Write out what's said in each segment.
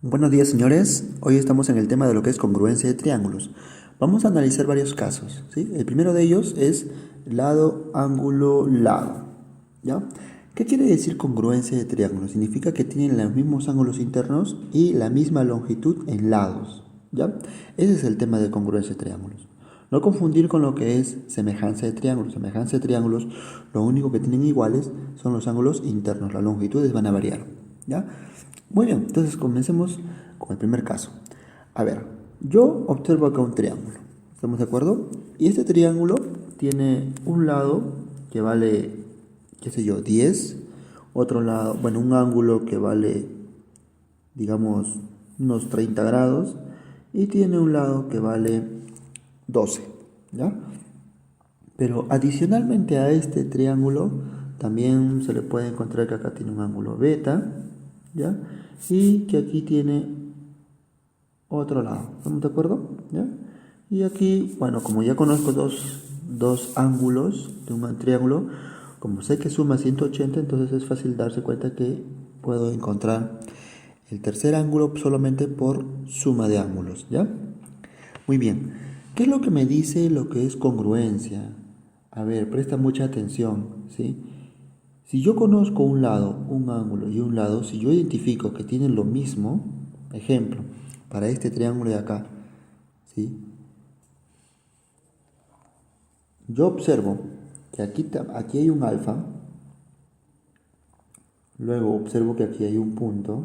Buenos días, señores. Hoy estamos en el tema de lo que es congruencia de triángulos. Vamos a analizar varios casos, ¿sí? El primero de ellos es lado, ángulo, lado, ¿ya? ¿Qué quiere decir congruencia de triángulos? Significa que tienen los mismos ángulos internos y la misma longitud en lados, ¿ya? Ese es el tema de congruencia de triángulos. No confundir con lo que es semejanza de triángulos. Semejanza de triángulos, lo único que tienen iguales son los ángulos internos. Las longitudes van a variar, ¿ya? Muy bien, entonces comencemos con el primer caso. A ver, yo observo acá un triángulo. ¿Estamos de acuerdo? Y este triángulo tiene un lado que vale, qué sé yo, 10. Otro lado, bueno, un ángulo que vale, digamos, unos 30 grados. Y tiene un lado que vale 12, ¿ya? Pero adicionalmente a este triángulo, también se le puede encontrar que acá tiene un ángulo beta, ¿ya? Y que aquí tiene otro lado, ¿estamos de acuerdo? ¿Ya? Y aquí, bueno, como ya conozco dos ángulos de un triángulo, como sé que suma 180, entonces es fácil darse cuenta que puedo encontrar el tercer ángulo solamente por suma de ángulos, ¿ya? Muy bien. ¿Qué es lo que me dice lo que es congruencia? A ver, presta mucha atención, ¿sí? Si yo conozco un lado, un ángulo y un lado, si yo identifico que tienen lo mismo, ejemplo, para este triángulo de acá, ¿sí? Yo observo que aquí hay un alfa, luego observo que aquí hay un punto,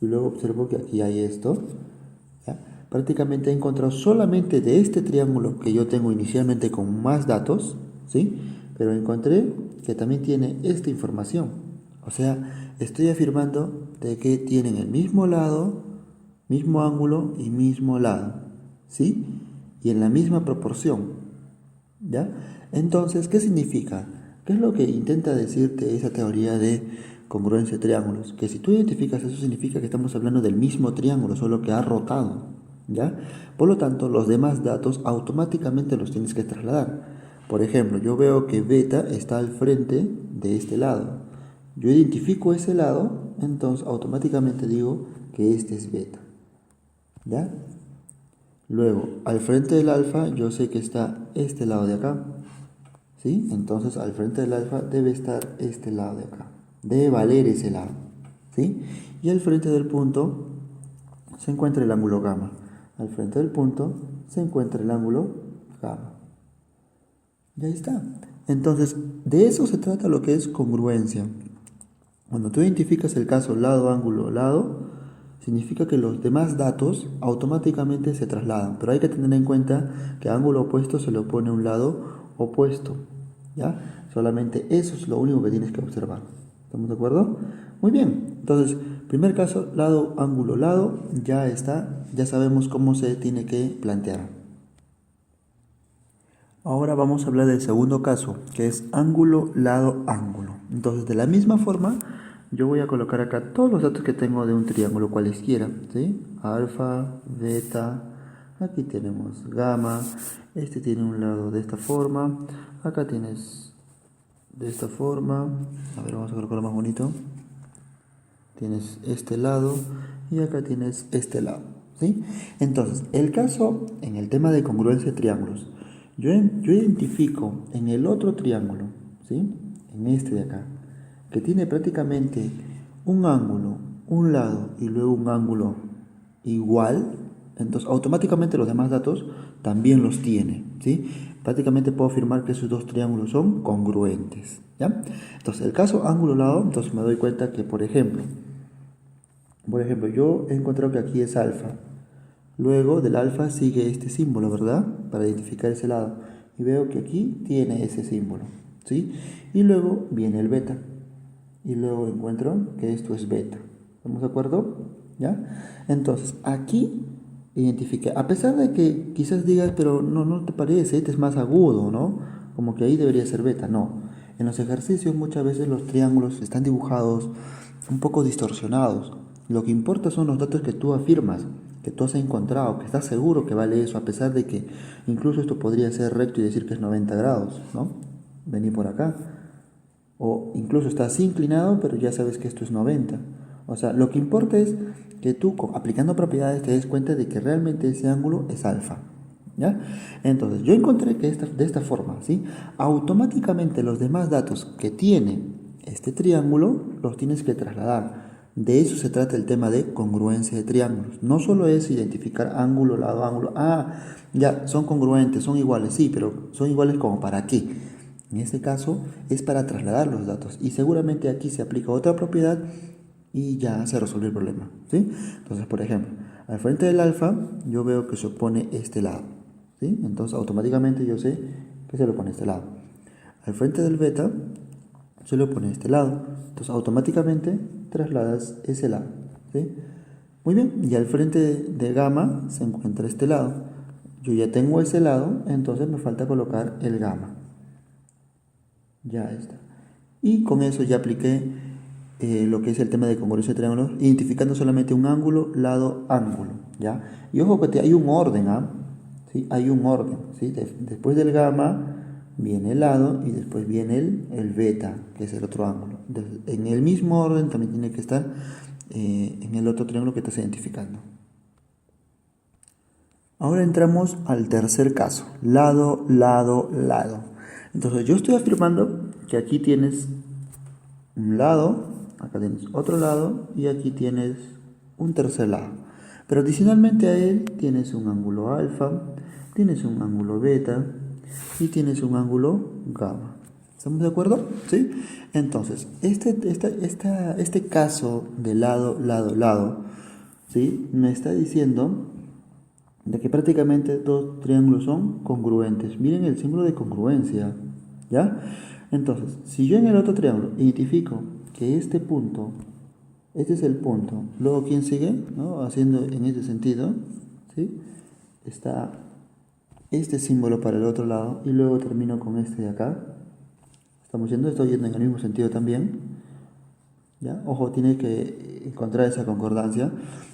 y luego observo que aquí hay esto, ¿ya? Prácticamente he encontrado solamente de este triángulo que yo tengo inicialmente con más datos, ¿sí? Pero encontré que también tiene esta información. O sea, estoy afirmando de que tienen el mismo lado, mismo ángulo y mismo lado, ¿sí? Y en la misma proporción, ¿ya? Entonces, ¿qué significa? ¿Qué es lo que intenta decirte esa teoría de congruencia de triángulos? Que si tú identificas eso significa que estamos hablando del mismo triángulo, solo que ha rotado, ¿ya? Por lo tanto, los demás datos automáticamente los tienes que trasladar. Por ejemplo, yo veo que beta está al frente de este lado. Yo identifico ese lado, entonces automáticamente digo que este es beta, ¿ya? Luego, al frente del alfa, yo sé que está este lado de acá, ¿sí? Entonces, al frente del alfa debe estar este lado de acá. Debe valer ese lado, ¿sí? Y al frente del punto se encuentra el ángulo gamma. Al frente del punto se encuentra el ángulo gamma. Y ahí está. Entonces, de eso se trata lo que es congruencia. Cuando tú identificas el caso lado, ángulo, lado, significa que los demás datos automáticamente se trasladan. Pero hay que tener en cuenta que a ángulo opuesto se le opone un lado opuesto, ¿ya? Solamente eso es lo único que tienes que observar. ¿Estamos de acuerdo? Muy bien. Entonces, primer caso, lado, ángulo, lado, ya está. Ya sabemos cómo se tiene que plantear. Ahora vamos a hablar del segundo caso, que es ángulo, lado, ángulo. Entonces, de la misma forma, yo voy a colocar acá todos los datos que tengo de un triángulo cualesquiera, ¿sí? Alfa, beta, aquí tenemos gamma, este tiene un lado de esta forma, acá tienes de esta forma, a ver, vamos a colocarlo más bonito, tienes este lado y acá tienes este lado, ¿sí? Entonces, el caso en el tema de congruencia de triángulos, yo identifico en el otro triángulo, ¿sí? En este de acá, que tiene prácticamente un ángulo, un lado y luego un ángulo igual, entonces automáticamente los demás datos también los tiene, ¿sí? Prácticamente puedo afirmar que esos dos triángulos son congruentes, ¿ya? Entonces, el caso ángulo-lado, entonces me doy cuenta que, por ejemplo, yo he encontrado que aquí es alfa. Luego del alfa sigue este símbolo, ¿verdad? Para identificar ese lado. Y veo que aquí tiene ese símbolo, ¿sí? Y luego viene el beta. Y luego encuentro que esto es beta. ¿Estamos de acuerdo? ¿Ya? Entonces, aquí identifique. A pesar de que quizás digas, pero no te parece, este es más agudo, ¿no? Como que ahí debería ser beta. No. En los ejercicios muchas veces los triángulos están dibujados un poco distorsionados. Lo que importa son los datos que tú afirmas, que tú has encontrado, que estás seguro que vale eso, a pesar de que incluso esto podría ser recto y decir que es 90 grados, ¿no? Vení por acá. O incluso estás inclinado, pero ya sabes que esto es 90. O sea, lo que importa es que tú aplicando propiedades te des cuenta de que realmente ese ángulo es alfa. ¿Ya? Entonces, yo encontré que de esta forma, ¿sí? Automáticamente los demás datos que tiene este triángulo los tienes que trasladar. De eso se trata el tema de congruencia de triángulos. No solo es identificar ángulo, lado, ángulo. Ah, ya, son congruentes, son iguales, sí, pero son iguales como para qué. En este caso es para trasladar los datos. Y seguramente aquí se aplica otra propiedad y ya se resuelve el problema, ¿sí? Entonces, por ejemplo, al frente del alfa yo veo que se opone este lado, ¿sí? Entonces automáticamente yo sé que se lo pone este lado. Al frente del beta se lo pone este lado. Entonces automáticamente trasladas ese lado, ¿sí? Muy bien, y al frente de gamma se encuentra este lado. Yo ya tengo ese lado, entonces me falta colocar el gamma. Ya está. Y con eso ya apliqué lo que es el tema de congruencia de triángulos, identificando solamente un ángulo, lado, ángulo, ¿ya? Y ojo que hay un orden, ¿ah? ¿Sí? Hay un orden, ¿sí? Después del gamma viene el lado y después viene el beta, que es el otro ángulo. En el mismo orden también tiene que estar en el otro triángulo que estás identificando. Ahora entramos al tercer caso, lado, lado, lado. Entonces yo estoy afirmando que aquí tienes un lado, acá tienes otro lado y aquí tienes un tercer lado. Pero adicionalmente a él tienes un ángulo alfa, tienes un ángulo beta y tienes un ángulo gamma. ¿Estamos de acuerdo? ¿Sí? Entonces, este caso de lado, lado, lado, ¿sí? Me está diciendo de que prácticamente dos triángulos son congruentes. Miren el símbolo de congruencia, ¿ya? Entonces, si yo en el otro triángulo identifico que este punto, este es el punto, luego ¿quién sigue? ¿No? Haciendo en este sentido, ¿sí? Está este símbolo para el otro lado y luego termino con este de acá. Estamos yendo, estoy yendo en el mismo sentido también. ¿Ya? Ojo, tiene que encontrar esa concordancia.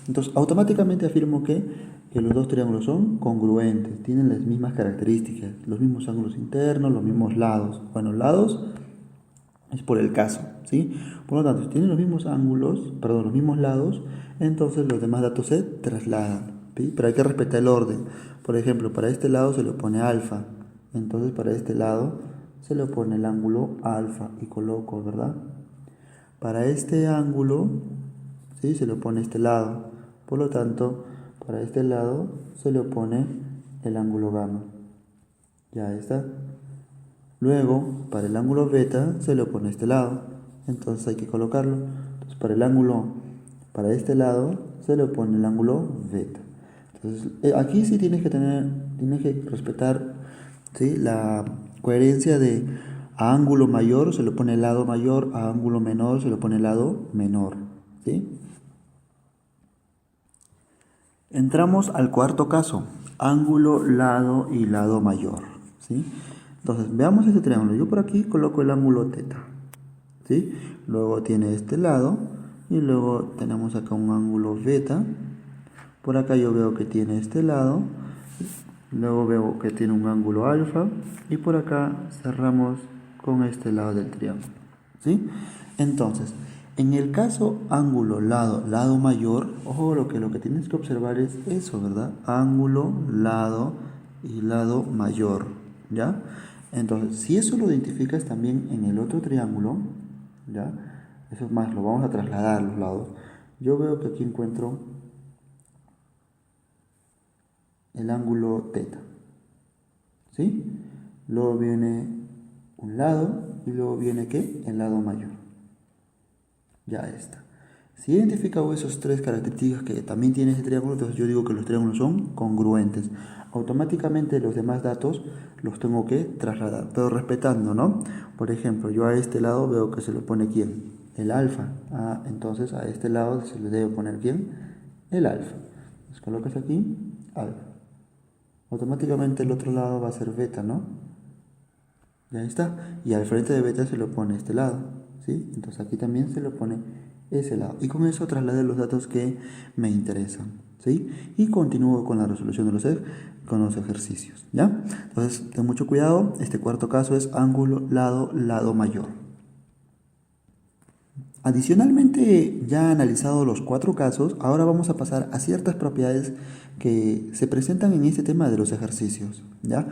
Entonces, automáticamente afirmo que los dos triángulos son congruentes, tienen las mismas características, los mismos ángulos internos, los mismos lados. Bueno, lados es por el caso, ¿sí? Por lo tanto, si tienen los mismos ángulos, perdón, los mismos lados, entonces los demás datos se trasladan, ¿sí? Pero hay que respetar el orden. Por ejemplo, para este lado se le pone alfa, entonces para este lado se le pone el ángulo alfa y coloco, ¿verdad? Para este ángulo, ¿sí? Se le opone este lado. Por lo tanto, para este lado se le opone el ángulo gamma. Ya está. Luego, para el ángulo beta se le opone este lado. Entonces hay que colocarlo. Entonces, para este lado se le opone el ángulo beta. Entonces, aquí sí tienes que respetar, ¿sí? La coherencia de a ángulo mayor se le pone el lado mayor, a ángulo menor se le pone el lado menor, ¿sí? Entramos al cuarto caso, ángulo, lado y lado mayor, ¿sí? Entonces, veamos este triángulo. Yo por aquí coloco el ángulo teta, ¿sí? Luego tiene este lado y luego tenemos acá un ángulo beta. Por acá yo veo que tiene este lado, luego veo que tiene un ángulo alfa y por acá cerramos con este lado del triángulo, ¿sí? Entonces, en el caso ángulo, lado, lado mayor, ojo, lo que tienes que observar es eso, ¿verdad? Ángulo, lado y lado mayor, ¿ya? Entonces, si eso lo identificas también en el otro triángulo, ¿ya? Eso es más, lo vamos a trasladar a los lados. Yo veo que aquí encuentro el ángulo teta, ¿sí? Luego viene un lado y luego viene ¿qué? El lado mayor. Ya está. Si he identificado esas tres características que también tiene ese triángulo, entonces yo digo que los triángulos son congruentes. Automáticamente los demás datos los tengo que trasladar, pero respetando, ¿no? Por ejemplo, yo a este lado veo que se le pone ¿quién? El alfa. Ah, entonces a este lado se le debe poner ¿quién? El alfa. Entonces colocas aquí alfa. Automáticamente el otro lado va a ser beta, ¿no? Ya está. Y al frente de beta se lo pone este lado, ¿sí? Entonces aquí también se lo pone ese lado. Y con eso trasladé los datos que me interesan, ¿sí? Y continúo con la resolución de con los ejercicios, ¿ya? Entonces, ten mucho cuidado. Este cuarto caso es ángulo, lado, lado mayor. Adicionalmente, ya analizado los 4 casos, ahora vamos a pasar a ciertas propiedades que se presentan en este tema de los ejercicios, ¿ya?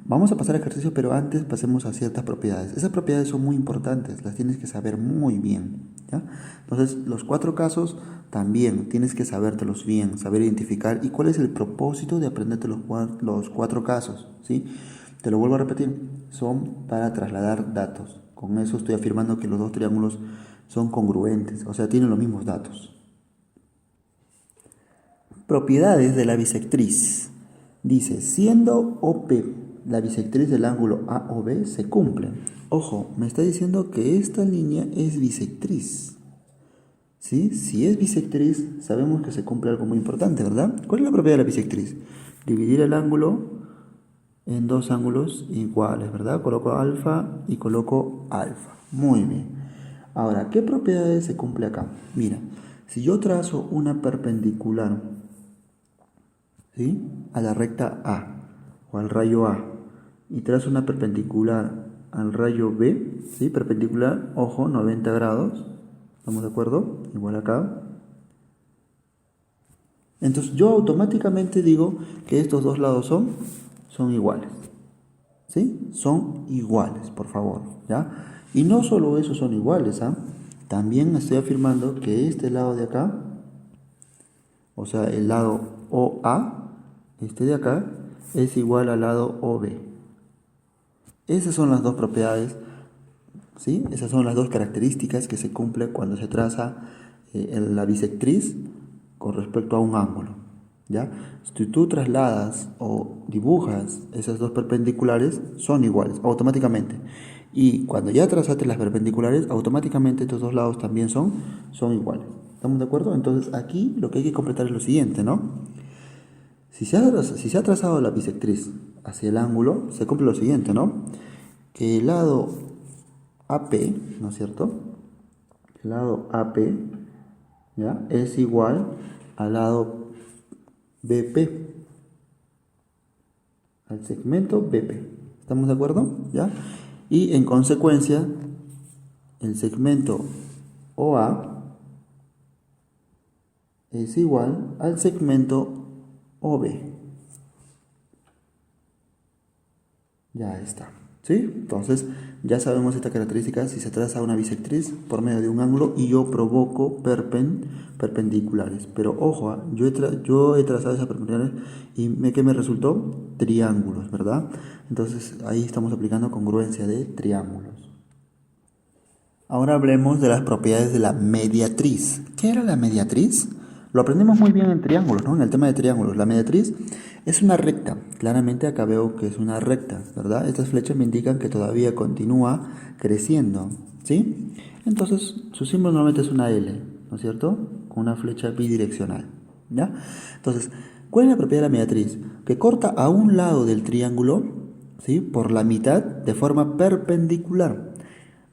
Vamos a pasar a ejercicios, pero antes pasemos a ciertas propiedades. Esas propiedades son muy importantes, las tienes que saber muy bien, ¿ya? Entonces, los 4 casos también tienes que sabértelos bien, saber identificar y cuál es el propósito de aprenderte los 4 casos, ¿sí? Te lo vuelvo a repetir, son para trasladar datos. Con eso estoy afirmando que los dos triángulos son congruentes, o sea, tienen los mismos datos. Propiedades de la bisectriz. Dice, siendo OP la bisectriz del ángulo AOB, se cumple. Ojo, me está diciendo que esta línea es bisectriz. ¿Sí? Si es bisectriz, sabemos que se cumple algo muy importante, ¿verdad? ¿Cuál es la propiedad de la bisectriz? Dividir el ángulo en 2 ángulos iguales, ¿verdad? Coloco alfa y coloco alfa. Muy bien. Ahora, ¿qué propiedades se cumple acá? Mira, si yo trazo una perpendicular, ¿sí?, a la recta A o al rayo A y trazo una perpendicular al rayo B, ¿sí?, perpendicular, ojo, 90 grados, ¿estamos de acuerdo? Igual acá. Entonces yo automáticamente digo que estos dos lados son iguales, ¿sí? Son iguales, por favor, ¿ya? Y no solo esos son iguales, ¿ah? También estoy afirmando que este lado de acá, o sea, el lado OA, este de acá, es igual al lado OB. Esas son las dos propiedades, ¿sí? Esas son las dos características que se cumplen cuando se traza la bisectriz con respecto a un ángulo, ¿ya? Si tú trasladas o dibujas esas dos perpendiculares, son iguales automáticamente. Y cuando ya trazaste las perpendiculares, automáticamente estos dos lados también son iguales. ¿Estamos de acuerdo? Entonces aquí lo que hay que completar es lo siguiente, ¿no? Si se ha trazado la bisectriz hacia el ángulo, se cumple lo siguiente, ¿no? Que el lado AP, ¿no es cierto? El lado AP, ¿ya?, es igual al lado BP, al segmento BP. ¿Estamos de acuerdo? ¿Ya? Y en consecuencia, el segmento OA es igual al segmento OB. Ya está. ¿Sí? Entonces, ya sabemos esta característica si se traza una bisectriz por medio de un ángulo y yo provoco perpendiculares. Pero ojo, yo he trazado esas perpendiculares y ¿qué me resultó? Triángulos, ¿verdad? Entonces, ahí estamos aplicando congruencia de triángulos. Ahora hablemos de las propiedades de la mediatriz. ¿Qué era la mediatriz? Lo aprendimos muy bien en triángulos, ¿no? En el tema de triángulos. La mediatriz es una recta. Claramente acá veo que es una recta, ¿verdad? Estas flechas me indican que todavía continúa creciendo, ¿sí? Entonces, su símbolo normalmente es una L, ¿no es cierto? Con una flecha bidireccional, ¿ya? Entonces, ¿cuál es la propiedad de la mediatriz? Que corta a un lado del triángulo, ¿sí?, por la mitad de forma perpendicular.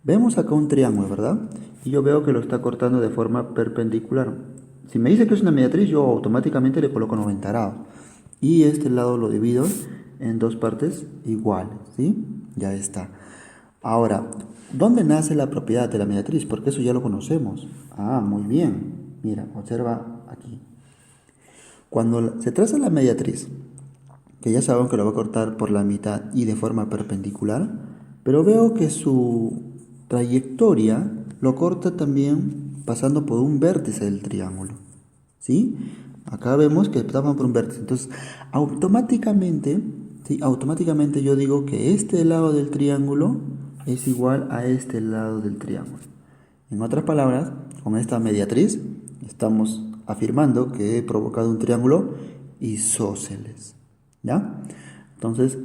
Vemos acá un triángulo, ¿verdad? Y yo veo que lo está cortando de forma perpendicular. Si me dice que es una mediatriz, yo automáticamente le coloco 90 grados. Y este lado lo divido en 2 partes iguales, ¿sí? Ya está. Ahora, ¿dónde nace la propiedad de la mediatriz? Porque eso ya lo conocemos. Ah, muy bien. Mira, observa aquí. Cuando se traza la mediatriz, que ya sabemos que lo va a cortar por la mitad y de forma perpendicular, pero veo que su trayectoria lo corta también pasando por un vértice del triángulo, ¿sí? Acá vemos que estamos por un vértice. Entonces, automáticamente, ¿sí?, automáticamente yo digo que este lado del triángulo es igual a este lado del triángulo. En otras palabras, con esta mediatriz estamos afirmando que he provocado un triángulo isósceles, ¿ya? Entonces,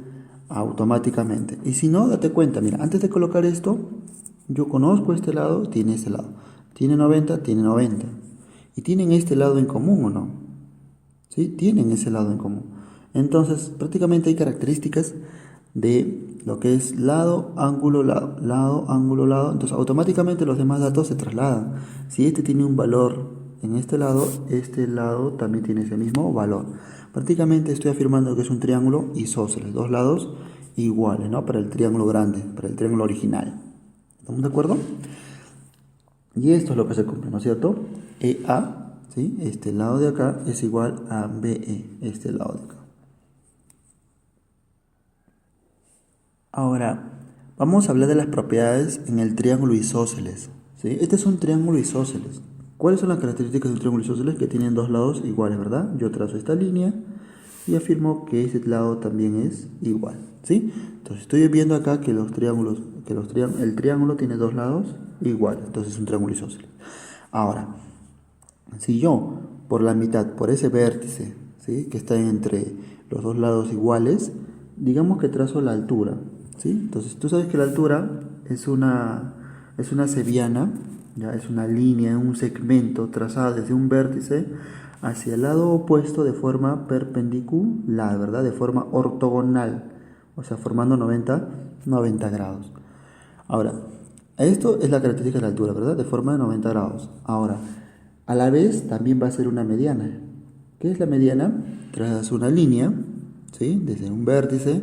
automáticamente. Y si no, date cuenta, mira, antes de colocar esto, yo conozco este lado, tiene este lado. Tiene 90, tiene 90. ¿Y tienen este lado en común o no? ¿Sí? Tienen ese lado en común. Entonces, prácticamente hay características de lo que es lado, ángulo, lado, lado, ángulo, lado. Entonces, automáticamente los demás datos se trasladan. Si este tiene un valor en este lado también tiene ese mismo valor. Prácticamente estoy afirmando que es un triángulo isósceles, 2 lados iguales, ¿no? Para el triángulo grande, para el triángulo original. ¿Estamos de acuerdo? Y esto es lo que se cumple, ¿no es cierto? EA, ¿sí? Este lado de acá es igual a BE, este lado de acá. Ahora, vamos a hablar de las propiedades en el triángulo isósceles, ¿sí? Este es un triángulo isósceles. ¿Cuáles son las características del triángulo isósceles? Que tienen dos lados iguales, ¿verdad? Yo trazo esta línea y afirmo que este lado también es igual, ¿sí? Entonces estoy viendo acá que el triángulo tiene dos lados iguales, entonces es un triángulo isósceles. Ahora, si yo por la mitad, por ese vértice, ¿sí? Que está entre los dos lados iguales, digamos que trazo la altura, ¿sí? Entonces tú sabes que la altura es una cebiana, ¿ya? Es una línea, un segmento trazado desde un vértice hacia el lado opuesto de forma perpendicular, ¿verdad? De forma ortogonal, o sea, formando 90 grados. Ahora, esto es la característica de la altura, ¿verdad? De forma de 90 grados. Ahora, a la vez también va a ser una mediana. ¿Qué es la mediana? Trazas una línea, ¿sí? Desde un vértice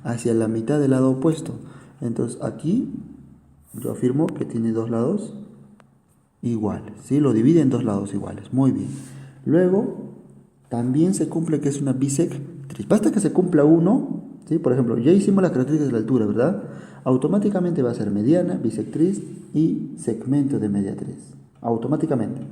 hacia la mitad del lado opuesto. Entonces aquí yo afirmo que tiene dos lados iguales, ¿sí? Lo divide en dos lados iguales. Muy bien. Luego, también se cumple que es una bisectriz. Basta que se cumpla uno, ¿sí? Por ejemplo, ya hicimos las características de la altura, ¿verdad? Automáticamente va a ser mediana, bisectriz y segmento de mediatriz. Automáticamente.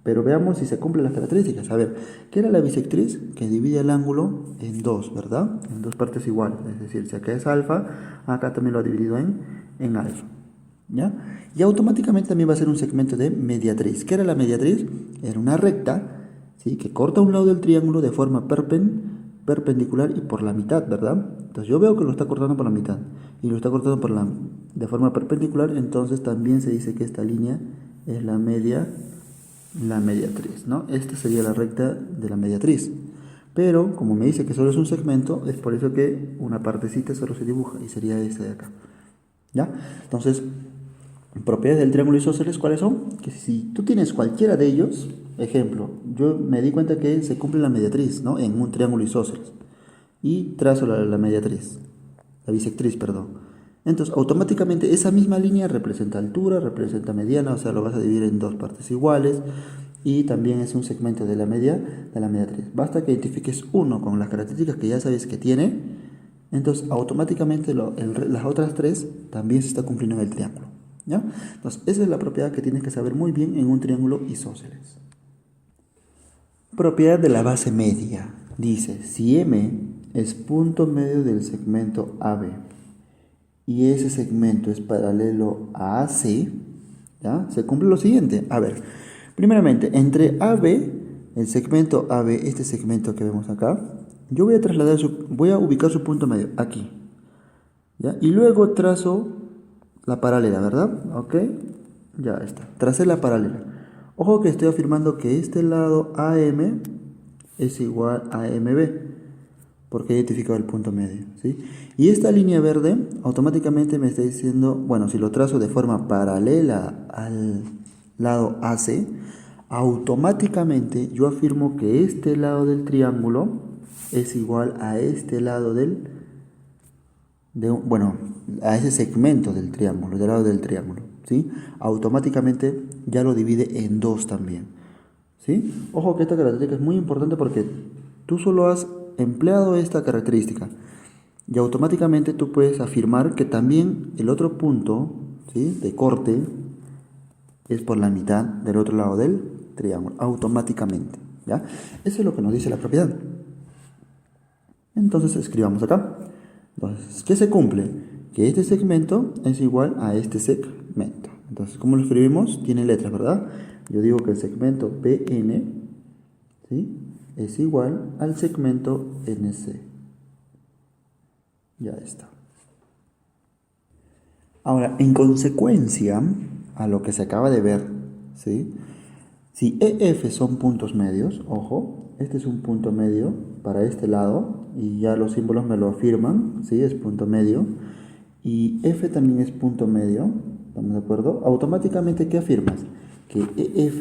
Pero veamos si se cumplen las características. A ver, ¿qué era la bisectriz? Que divide el ángulo en dos, ¿verdad? En dos partes iguales. Es decir, si acá es alfa, acá también lo ha dividido en alfa. ¿Ya? Y automáticamente también va a ser un segmento de mediatriz. ¿Qué era la mediatriz? Era una recta, ¿sí? Que corta un lado del triángulo de forma perpendicular y por la mitad, ¿verdad? Entonces yo veo que lo está cortando por la mitad y lo está cortando de forma perpendicular, entonces también se dice que esta línea es la mediatriz, ¿no? Esta sería la recta de la mediatriz. Pero como me dice que solo es un segmento, es por eso que una partecita solo se dibuja y sería esta de acá. ¿Ya? Entonces, propiedades del triángulo isósceles, ¿cuáles son? Que si tú tienes cualquiera de ellos, ejemplo, yo me di cuenta que se cumple la mediatriz, ¿no? En un triángulo isósceles. Y trazo la mediatriz, la bisectriz, perdón. Entonces, automáticamente esa misma línea representa altura, representa mediana, o sea, lo vas a dividir en dos partes iguales. Y también es un segmento de la mediatriz. Basta que identifiques uno con las características que ya sabes que tiene, entonces automáticamente las otras tres también se está cumpliendo en el triángulo. ¿Ya? Entonces, esa es la propiedad que tienes que saber muy bien en un triángulo isósceles. Propiedad de la base media. Dice, si M es punto medio del segmento AB y ese segmento es paralelo a AC, ¿ya? Se cumple lo siguiente. A ver, primeramente, entre AB, el segmento AB, este segmento que vemos acá, yo voy a ubicar su punto medio aquí, ¿ya? Y luego trazo la paralela, ¿verdad? Ok, ya está. Tracé la paralela. Ojo que estoy afirmando que este lado AM es igual a MB, porque he identificado el punto medio, ¿sí? Y esta línea verde automáticamente me está diciendo, bueno, si lo trazo de forma paralela al lado AC, automáticamente yo afirmo que este lado del triángulo es igual a este lado a ese segmento del triángulo, del lado del triángulo, ¿sí? Automáticamente ya lo divide en dos también, ¿sí? Ojo que esta característica es muy importante porque tú solo has empleado esta característica y automáticamente tú puedes afirmar que también el otro punto, ¿sí? De corte es por la mitad del otro lado del triángulo, automáticamente, ¿ya? Eso es lo que nos dice la propiedad. Entonces escribamos acá. Entonces, ¿qué se cumple? Que este segmento es igual a este segmento. Entonces, ¿cómo lo escribimos? Tiene letras, ¿verdad? Yo digo que el segmento PN, ¿sí?, es igual al segmento NC. Ya está. Ahora, en consecuencia a lo que se acaba de ver, ¿sí?, si EF son puntos medios, ojo, este es un punto medio para este lado y ya los símbolos me lo afirman, ¿sí? Es punto medio. Y F también es punto medio, ¿estamos de acuerdo? Automáticamente, ¿qué afirmas? Que EF,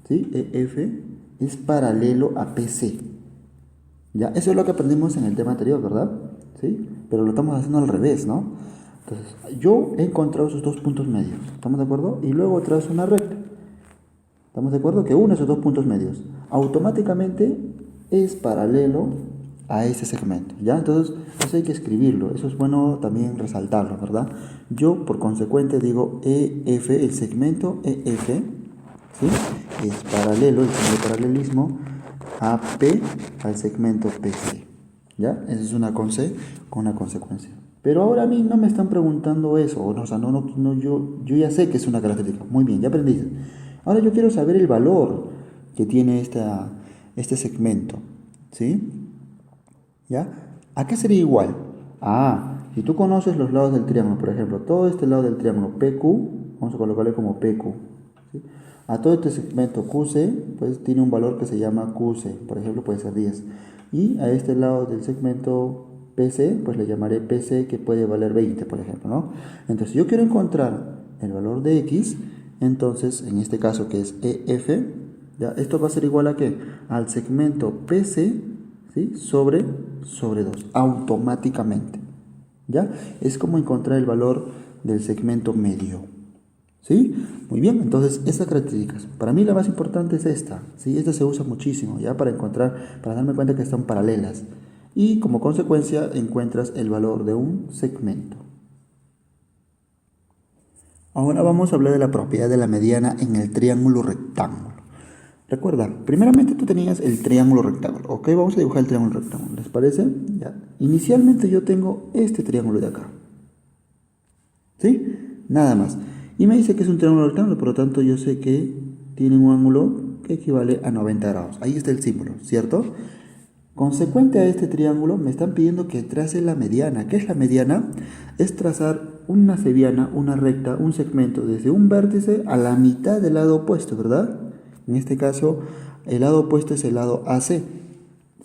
¿sí? EF es paralelo a PC. ¿Ya? Eso es lo que aprendimos en el tema anterior, ¿verdad? ¿Sí? Pero lo estamos haciendo al revés, ¿no? Entonces, yo he encontrado esos dos puntos medios, ¿estamos de acuerdo? Y luego trazo una recta. ¿Estamos de acuerdo? Que une esos dos puntos medios. Automáticamente es paralelo a ese segmento, ¿ya? Entonces, eso hay que escribirlo. Eso es bueno también resaltarlo, ¿verdad? Yo, por consecuente, digo EF, el segmento EF, ¿sí? Es paralelo, el signo de paralelismo, a P al segmento PC, ¿ya? Esa es una consecuencia. Pero ahora a mí no me están preguntando eso, o sea, yo ya sé que es una característica. Muy bien, ya aprendiste. Ahora yo quiero saber el valor que tiene este segmento, ¿sí? ¿Ya? ¿A qué sería igual? Si tú conoces los lados del triángulo, por ejemplo, todo este lado del triángulo PQ, vamos a colocarle como PQ, ¿sí? A todo este segmento QC, pues tiene un valor que se llama QC, por ejemplo, puede ser 10. Y a este lado del segmento PC, pues le llamaré PC, que puede valer 20, por ejemplo, ¿no? Entonces, si yo quiero encontrar el valor de X, entonces, en este caso que es EF, ¿ya? Esto va a ser igual a ¿qué? Al segmento PC, ¿sí? sobre 2, automáticamente, ¿ya? Es como encontrar el valor del segmento medio, ¿sí? Muy bien, entonces estas características, para mí la más importante es esta, ¿sí? Esta se usa muchísimo, ¿ya? Para darme cuenta que están paralelas, y como consecuencia encuentras el valor de un segmento. Ahora vamos a hablar de la propiedad de la mediana en el triángulo rectángulo. Recuerda, primeramente tú tenías el triángulo rectángulo, ¿ok? Vamos a dibujar el triángulo rectángulo, ¿les parece? Ya. Inicialmente yo tengo este triángulo de acá, ¿sí? Nada más. Y me dice que es un triángulo rectángulo, por lo tanto yo sé que tiene un ángulo que equivale a 90 grados. Ahí está el símbolo, ¿cierto? Consecuente a este triángulo me están pidiendo que trace la mediana. ¿Qué es la mediana? Es trazar una cebiana, una recta, un segmento desde un vértice a la mitad del lado opuesto, ¿verdad? En este caso, el lado opuesto es el lado AC,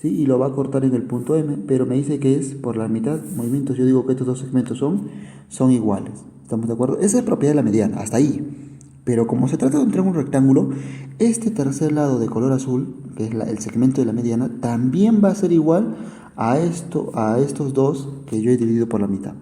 ¿sí? Y lo va a cortar en el punto M, pero me dice que es por la mitad movimientos. Yo digo que estos dos segmentos son iguales. ¿Estamos de acuerdo? Esa es propiedad de la mediana, hasta ahí. Pero como se trata de un triángulo rectángulo, este tercer lado de color azul, que es el segmento de la mediana, también va a ser igual a estos dos que yo he dividido por la mitad.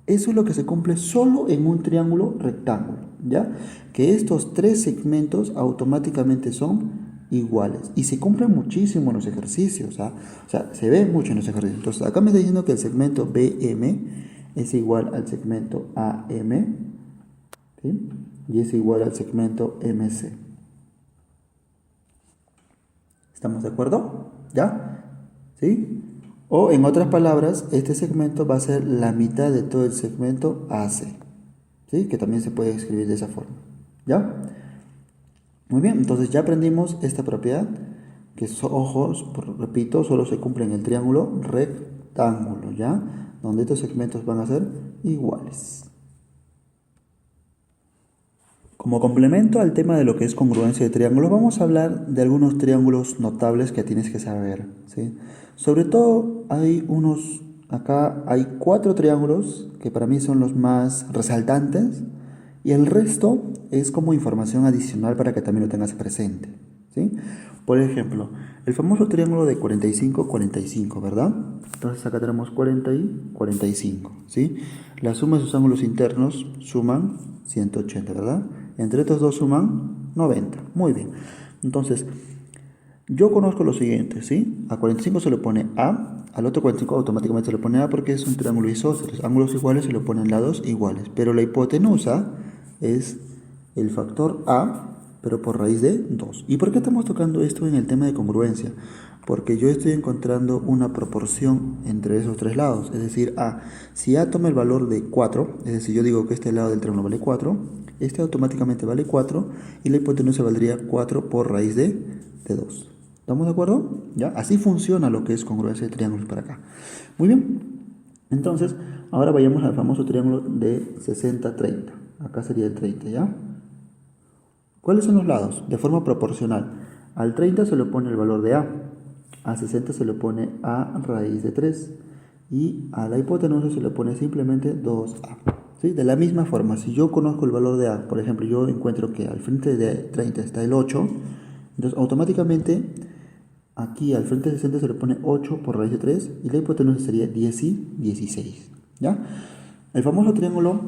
Eso es lo que se cumple solo en un triángulo rectángulo, ¿ya? Que estos tres segmentos automáticamente son iguales. Y se cumplen muchísimo en los ejercicios, o sea, se ve mucho en los ejercicios. Entonces, acá me está diciendo que el segmento BM es igual al segmento AM, ¿sí? Y es igual al segmento MC. ¿Estamos de acuerdo? ¿Ya? ¿Sí? O en otras palabras, este segmento va a ser la mitad de todo el segmento AC, ¿sí? Que también se puede escribir de esa forma. ¿Ya? Muy bien, entonces ya aprendimos esta propiedad, que ojos, repito, solo se cumple en el triángulo rectángulo, ¿ya? Donde estos segmentos van a ser iguales. Como complemento al tema de lo que es congruencia de triángulos, vamos a hablar de algunos triángulos notables que tienes que saber, ¿sí? Sobre todo acá hay 4 triángulos que para mí son los más resaltantes, y el resto es como información adicional para que también lo tengas presente, ¿sí? Por ejemplo, el famoso triángulo de 45-45, ¿verdad? Entonces acá tenemos 40 y 45, ¿sí? La suma de sus ángulos internos suman 180, ¿verdad? Entre estos dos suman 90. Muy bien. Entonces, yo conozco lo siguiente, ¿sí? A 45 se le pone A, al otro 45 automáticamente se le pone A porque es un triángulo isósceles. Ángulos iguales se le ponen lados iguales. Pero la hipotenusa es el factor A, pero por raíz de 2. ¿Y por qué estamos tocando esto en el tema de congruencia? Porque yo estoy encontrando una proporción entre esos tres lados. Es decir, si A toma el valor de 4, es decir, yo digo que este lado del triángulo vale 4, este automáticamente vale 4 y la hipotenusa valdría 4 por raíz de 2. ¿Estamos de acuerdo? ¿Ya? Así funciona lo que es congruencia de triángulos para acá. Muy bien. Entonces, ahora vayamos al famoso triángulo de 60-30. Acá sería el 30, ¿ya? ¿Cuáles son los lados? De forma proporcional. Al 30 se le pone el valor de a 60 se le pone a raíz de 3 y a la hipotenusa se le pone simplemente 2a. ¿Sí? De la misma forma, si yo conozco el valor de a, por ejemplo, yo encuentro que al frente de 30 está el 8, entonces automáticamente aquí al frente de 60 se le pone 8 por raíz de 3 y la hipotenusa sería 10 y 16. ¿Ya? El famoso triángulo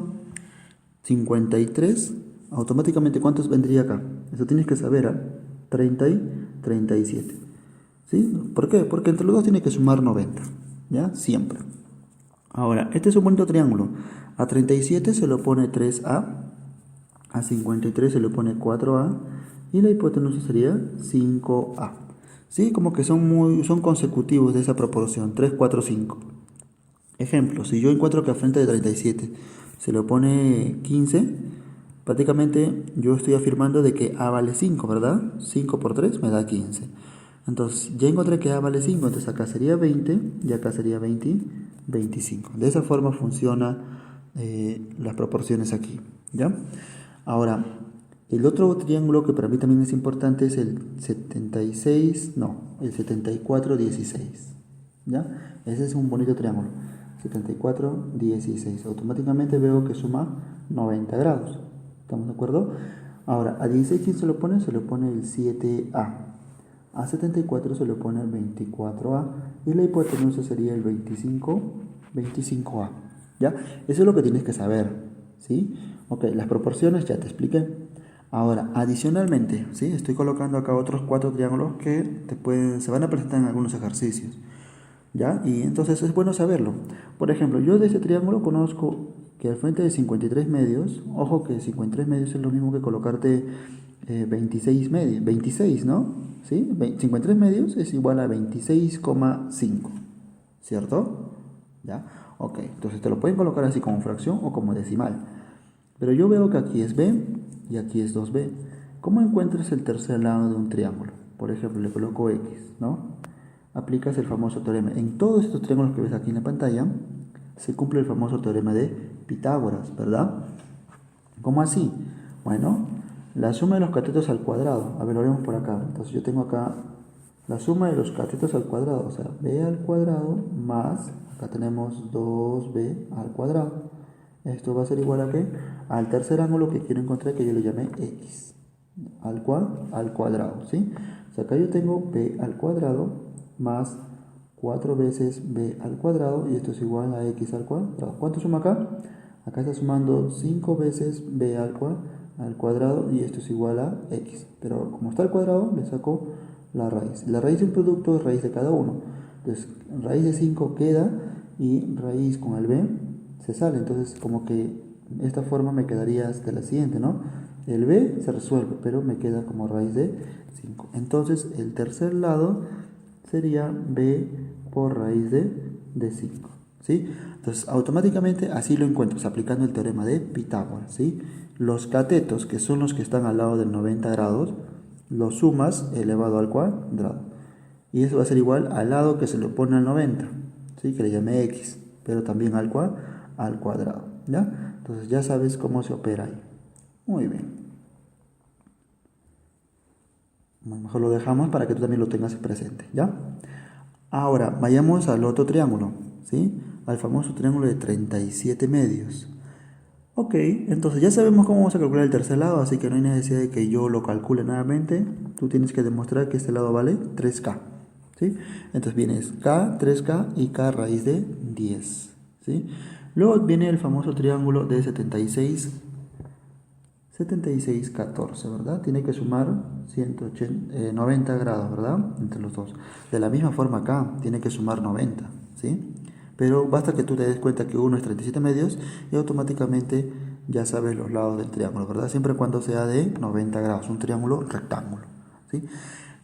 53, automáticamente, ¿cuántos vendría acá? Eso tienes que saber, ¿ah? 30 y 37. ¿Sí? ¿Por qué? Porque entre los dos tiene que sumar 90, ¿ya? Siempre. Ahora, este es un bonito triángulo. A 37 se lo pone 3A, a 53 se le pone 4A y la hipotenusa sería 5A. ¿Sí? Como que son consecutivos de esa proporción, 3, 4, 5. Ejemplo, si yo encuentro que al frente de 37 se le pone 15, prácticamente yo estoy afirmando de que A vale 5, ¿verdad? 5 por 3 me da 15. Entonces, ya encontré que A vale 5, entonces acá sería 20 y acá sería 20, 25. De esa forma funcionan las proporciones aquí, ¿ya? Ahora, el otro triángulo que para mí también es importante es el 74, 16, ¿ya? Ese es un bonito triángulo, 74, 16. Automáticamente veo que suma 90 grados, ¿estamos de acuerdo? Ahora, a 16, ¿quién se lo pone? Se lo pone el 7A. A 74 se le pone el 24A y la hipotenusa sería el 25A. ¿Ya? Eso es lo que tienes que saber, ¿sí? Ok, las proporciones ya te expliqué. Ahora, adicionalmente, ¿sí? Estoy colocando acá otros 4 triángulos que se van a presentar en algunos ejercicios, ¿ya? Y entonces es bueno saberlo. Por ejemplo, yo de este triángulo conozco que al frente de 53 medios, ojo que 53 medios es lo mismo que colocarte 26 medios, 26, ¿no? ¿Sí? 53 medios es igual a 26,5, ¿cierto? ¿Ya? Ok, entonces te lo pueden colocar así como fracción o como decimal. Pero yo veo que aquí es B y aquí es 2B. ¿Cómo encuentras el tercer lado de un triángulo? Por ejemplo, le coloco X, ¿no? Aplicas el famoso teorema. En todos estos triángulos que ves aquí en la pantalla, se cumple el famoso teorema de Pitágoras, ¿verdad? ¿Cómo así? Bueno, la suma de los catetos al cuadrado. A ver, lo haremos por acá. Entonces yo tengo acá la suma de los catetos al cuadrado, o sea, b al cuadrado más, acá tenemos 2b al cuadrado. Esto va a ser igual a ¿qué? Al tercer ángulo que quiero encontrar, que yo le llamé x, al cuadrado, ¿sí? O sea, acá yo tengo b al cuadrado más 4 veces b al cuadrado, y esto es igual a x al cuadrado. ¿Cuánto suma acá? Acá está sumando 5 veces b al cuadrado, y esto es igual a x. Pero como está al cuadrado, le saco la raíz. La raíz de un producto es raíz de cada uno. Entonces, raíz de 5 queda y raíz con el b se sale. Entonces, como que esta forma me quedaría de la siguiente, ¿no? El b se resuelve, pero me queda como raíz de 5. Entonces, el tercer lado sería b por raíz de 5, ¿sí? Entonces, automáticamente así lo encuentras aplicando el teorema de Pitágoras, ¿sí? Los catetos, que son los que están al lado del 90 grados, los sumas elevado al cuadrado. Y eso va a ser igual al lado que se le pone al 90, ¿sí? Que le llame x, pero también al cuadrado, ¿ya? Entonces ya sabes cómo se opera ahí. Muy bien. Mejor lo dejamos para que tú también lo tengas presente, ¿ya? Ahora, vayamos al otro triángulo, ¿sí? Al famoso triángulo de 37 medios. Ok, entonces ya sabemos cómo vamos a calcular el tercer lado, así que no hay necesidad de que yo lo calcule nuevamente. Tú tienes que demostrar que este lado vale 3K, ¿sí? Entonces vienes K, 3K y K raíz de 10, ¿sí? Luego viene el famoso triángulo de 76, 14, ¿verdad? Tiene que sumar 90 grados, ¿verdad? Entre los dos. De la misma forma acá, tiene que sumar 90, ¿sí? Pero basta que tú te des cuenta que uno es 37 medios y automáticamente ya sabes los lados del triángulo, ¿verdad? Siempre y cuando sea de 90 grados, un triángulo rectángulo, ¿sí?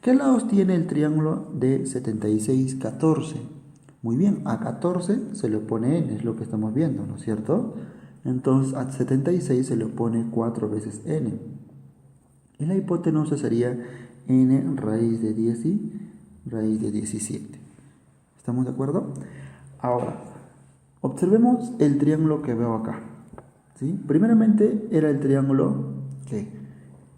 ¿Qué lados tiene el triángulo de 76, 14? Muy bien, a 14 se le pone n, es lo que estamos viendo, ¿no es cierto? Entonces a 76 se le pone 4 veces n. Y la hipotenusa sería n raíz de 10 y raíz de 17. ¿Estamos de acuerdo? Ahora, observemos el triángulo que veo acá, ¿sí? Primeramente era el triángulo ¿qué?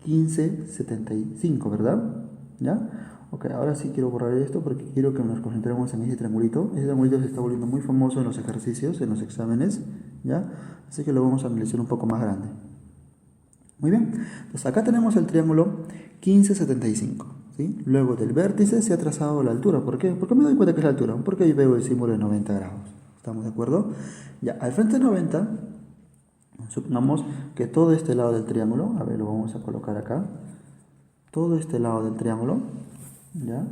15, 75, ¿verdad? ¿Ya? Ok, ahora sí quiero borrar esto porque quiero que nos concentremos en ese triangulito. Ese triangulito se está volviendo muy famoso en los ejercicios, en los exámenes, ¿ya? Así que lo vamos a analizar un poco más grande. Muy bien, entonces acá tenemos el triángulo 15, 75, ¿sí? Luego del vértice se ha trazado la altura. ¿Por qué? ¿Por qué me doy cuenta que es la altura? Porque ahí veo el símbolo de 90 grados, ¿Estamos de acuerdo? Ya, al frente de 90, supongamos que todo este lado del triángulo, a ver, lo vamos a colocar acá, todo este lado del triángulo, ¿ya?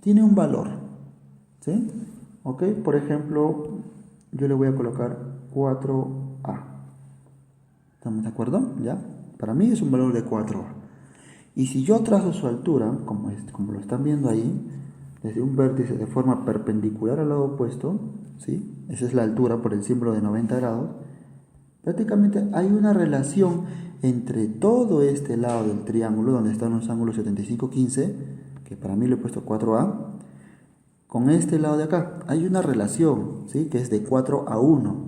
Tiene un valor, ¿sí? Ok, por ejemplo, yo le voy a colocar 4A. ¿Estamos de acuerdo? ¿Ya? Para mí es un valor de 4A. Y si yo trazo su altura, como lo están viendo ahí, desde un vértice de forma perpendicular al lado opuesto, ¿sí? Esa es la altura por el símbolo de 90 grados, prácticamente hay una relación entre todo este lado del triángulo, donde están los ángulos 75, 15, que para mí le he puesto 4A, con este lado de acá. Hay una relación, ¿sí? Que es de 4:1.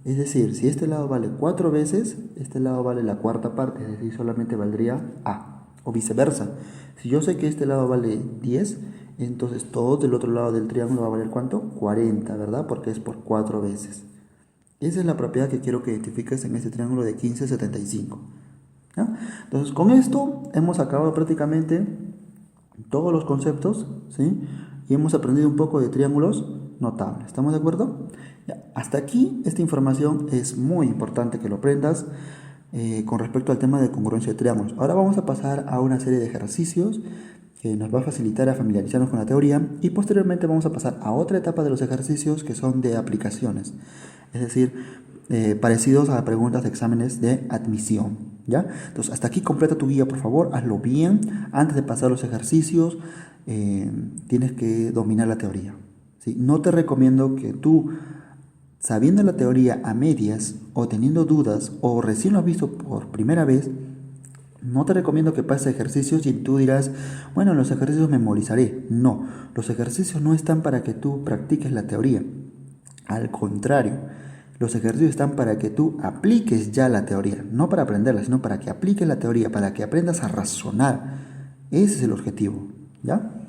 Es decir, si este lado vale 4 veces, este lado vale la cuarta parte, es decir, solamente valdría A. O viceversa. Si yo sé que este lado vale 10, entonces todo del otro lado del triángulo va a valer ¿cuánto? 40, ¿verdad? Porque es por 4 veces. Esa es la propiedad que quiero que identifiques en este triángulo de 15, 75. ¿Ya? Entonces, con esto hemos acabado prácticamente todos los conceptos, ¿sí? Y hemos aprendido un poco de triángulos notables. ¿Estamos de acuerdo? Ya, hasta aquí esta información es muy importante que lo aprendas con respecto al tema de congruencia de triángulos. Ahora vamos a pasar a una serie de ejercicios que nos va a facilitar a familiarizarnos con la teoría y posteriormente vamos a pasar a otra etapa de los ejercicios que son de aplicaciones, es decir, parecidos a preguntas de exámenes de admisión, ¿ya? Entonces, hasta aquí completa tu guía, por favor, hazlo bien. Antes de pasar a los ejercicios, tienes que dominar la teoría, ¿sí? No te recomiendo que tú, sabiendo la teoría a medias o teniendo dudas o recién lo has visto por primera vez, no te recomiendo que pases ejercicios y tú dirás, bueno, los ejercicios memorizaré. No, los ejercicios no están para que tú practiques la teoría. Al contrario, los ejercicios están para que tú apliques ya la teoría, no para aprenderla, sino para que apliques la teoría, para que aprendas a razonar. Ese es el objetivo, ¿ya?